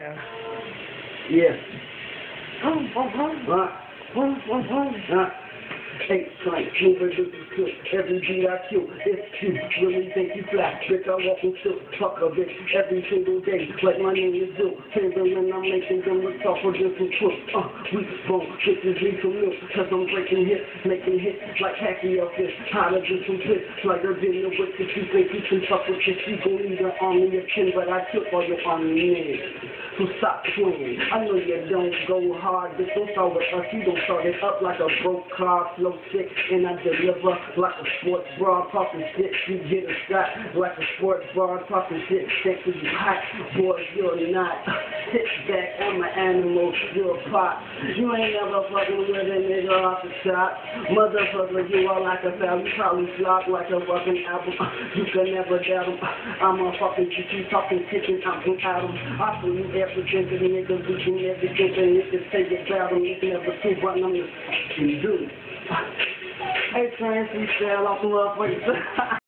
Yeah. Yeah. Home. Eight times, moving to the cook. Every beat I kill, if you really think you fly, bitch, I walk and shook. Fuck a bitch every single day, like my name is Bill. Timberland, I'm making them look off for different crooks. We bone, bitches need some milk, cause I'm breaking hits, making hits like hacky out this. Hotter than some tricks, like a video with the you think you can fuck with your she gon' need an army of kin, but I took all your army men. So stop playing. I know you don't go hard, but don't start with us. You don't start it up like a broke car, flow sick, and I deliver like a sports bra, talking shit. You get a shot like a sports bra, talking shit. Think you hot, boy, you're not. Sit back, I'm an animal, you're a pot. You ain't never fucking with a nigga off the top. Motherfucker, you are like a foul. You probably flop like a fucking album. You can never doubt him. I'm a fucking chicken, talking chicken, I'm from Adam. I feel you African, the niggas who can everything, and niggas say it about them. You can never prove what I'm the fucking dude. Hey, friends, we sell off the motherfuckers.